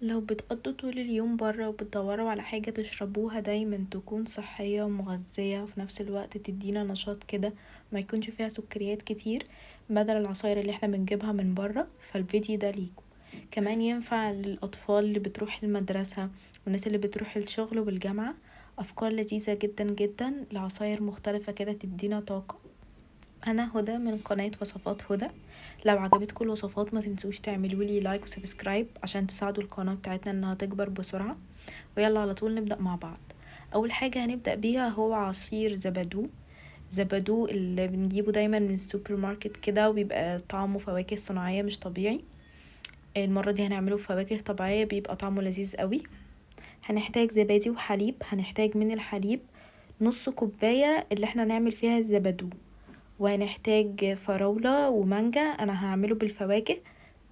لو بتقضوا طول اليوم برا وبتدوروا على حاجة تشربوها دايما تكون صحية ومغذية وفي نفس الوقت تدينا نشاط كده، ما يكونش فيها سكريات كتير بدل العصاير اللي احنا بنجيبها من برا، فالفيديو ده ليكم. كمان ينفع للأطفال اللي بتروح المدرسة والناس اللي بتروح الشغل والجامعة. أفكار لذيذة جدا جدا لعصاير مختلفة كده تدينا طاقة. انا هدى من قناة وصفات هدى. لو عجبتكم الوصفات ما تنسوش تعملوا لي لايك وسبسكرايب عشان تساعدوا القناة بتاعتنا انها تكبر بسرعة. ويلا على طول نبدأ مع بعض. اول حاجة هنبدأ بيها هو عصير زبادو. زبادو اللي بنجيبه دايما من السوبر ماركت كده وبيبقى طعمه فواكه صناعية مش طبيعي. المرة دي هنعمله بفواكه طبيعية بيبقى طعمه لذيذ قوي. هنحتاج زبادي وحليب. هنحتاج من الحليب نص كوباية اللي احنا نعمل فيها الزبادو، وهنحتاج فراولة ومانجا. انا هعمله بالفواكه،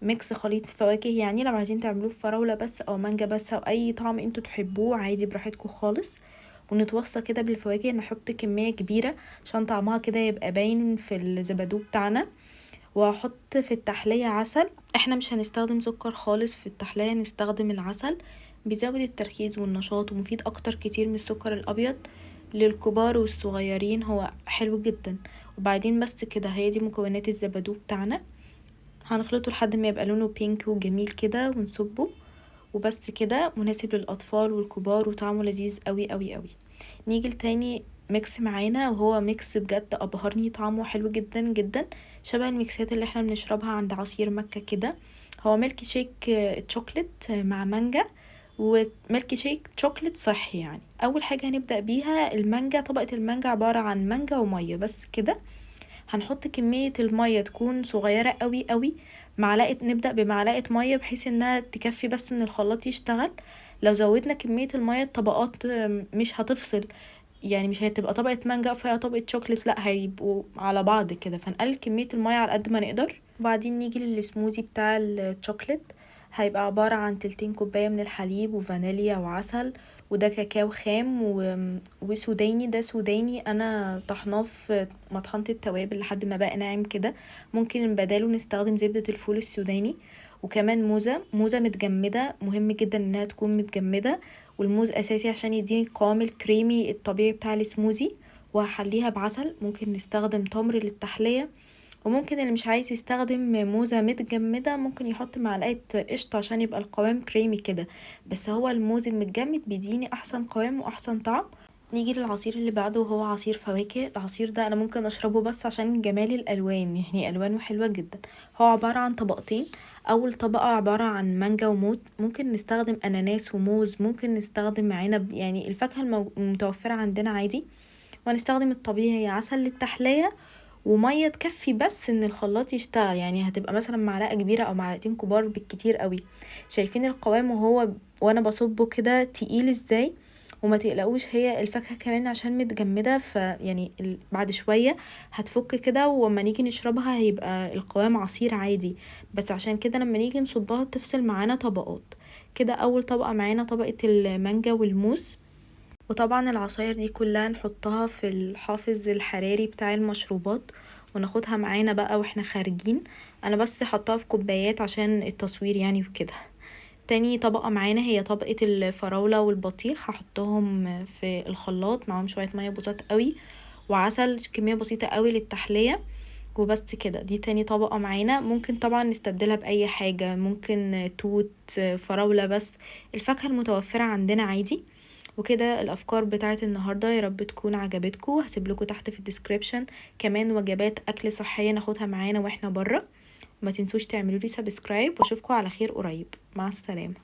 ميكس خليط فواكه، يعني لو عايزين تعملوه فراولة بس او مانجا بس او اي طعم انتوا تحبوه عادي براحتكم خالص. ونتوصى كده بالفواكه، نحط كمية كبيرة عشان طعمها كده يبقى باين في الزبادو بتاعنا. وهحط في التحلية عسل. احنا مش هنستخدم سكر خالص في التحلية، هنستخدم العسل. بيزود التركيز والنشاط ومفيد اكتر كتير من السكر الابيض. للكبار والصغيرين هو حلو جدا. وبعدين بس كده، هي دي مكونات الزبادو بتاعنا. هنخلطه لحد ما يبقى لونه بينك وجميل كده ونصبه. وبس كده مناسب للاطفال والكبار وطعمه لذيذ قوي قوي قوي. نيجي لتاني ميكس معانا وهو ميكس بجد ابهرني، طعمه حلو جدا جدا، شبه الميكسات اللي احنا بنشربها عند عصير مكة كده. هو ميلك شيك تشوكلت مع مانجا، وميلك شيك تشوكلت صحي. يعني اول حاجة هنبدأ بيها المانجا. طبقة المانجا عبارة عن مانجا ومية بس كده. هنحط كمية المية تكون صغيرة قوي قوي. نبدأ بمعلقة مية بحيث انها تكفي بس ان الخلاط يشتغل. لو زودنا كمية المية الطبقات مش هتفصل، يعني مش هتبقى طبقة مانجا فيها طبقة شوكليت، لا هيبقوا على بعض كده، فنقلل كمية المية على قد ما نقدر. وبعدين نيجي للسموزي بتاع الشوكليت. هيبقى عبارة عن تلتين كوباية من الحليب وفانيليا وعسل. وده كاكاو خام وسوداني. ده سوداني انا طحناه في مطحنة التوابل لحد ما بقى ناعم كده. ممكن بداله نستخدم زبدة الفول السوداني. وكمان موزة متجمدة، مهم جدا انها تكون متجمدة. والموز اساسي عشان يديني القوام الكريمي الطبيعي بتاع السموزي. وهحليها بعسل. ممكن نستخدم تمر للتحلية. وممكن اللي مش عايز يستخدم موزة متجمدة ممكن يحط معلقة قشطة عشان يبقى القوام كريمي كده. بس هو الموز المتجمد بيديني احسن قوام واحسن طعم. نيجي للعصير اللي بعده وهو عصير فواكه. العصير ده انا ممكن اشربه بس عشان جمال الالوان، يعني الوانه حلوة جدا. هو عبارة عن طبقتين. اول طبقة عبارة عن مانجا وموز. ممكن نستخدم اناناس وموز، ممكن نستخدم عنب، يعني الفاكهة المتوفرة عندنا عادي. وهنستخدم الطبيعي عسل للتحلية. ومية تكفي بس ان الخلاط يشتغل، يعني هتبقى مثلا معلقة كبيرة او معلقتين كبار بالكتير قوي. شايفين القوام وانا بصبه كده تقيل ازاي. وما تقلقوش، هي الفاكهة كمان عشان متجمدة فيعني بعد شوية هتفك كده، وما نيجي نشربها هيبقى القوام عصير عادي. بس عشان كده لما نيجي نصبها تفصل معانا طبقات. كده اول طبقة معانا طبقة المانجا والموز. وطبعا العصاير دي كلها نحطها في الحافظ الحراري بتاع المشروبات، وناخدها معانا بقى واحنا خارجين. انا بس حطها في كوبايات عشان التصوير يعني وكده. تاني طبقة معانا هي طبقة الفراولة والبطيخ. هحطهم في الخلاط معاهم شوية مية بسيطة قوي وعسل كمية بسيطة قوي للتحلية. وبس كده، دي تاني طبقة معانا. ممكن طبعا نستبدلها بأي حاجة، ممكن توت، فراولة، بس الفاكهة المتوفرة عندنا عادي. وكده الافكار بتاعت النهارده يا رب تكون عجبتكم. هسيب لكم تحت في الديسكريبشن كمان وجبات اكل صحيه ناخدها معانا واحنا بره. ما تنسوش تعملوا لي سبسكرايب واشوفكم على خير قريب. مع السلامه.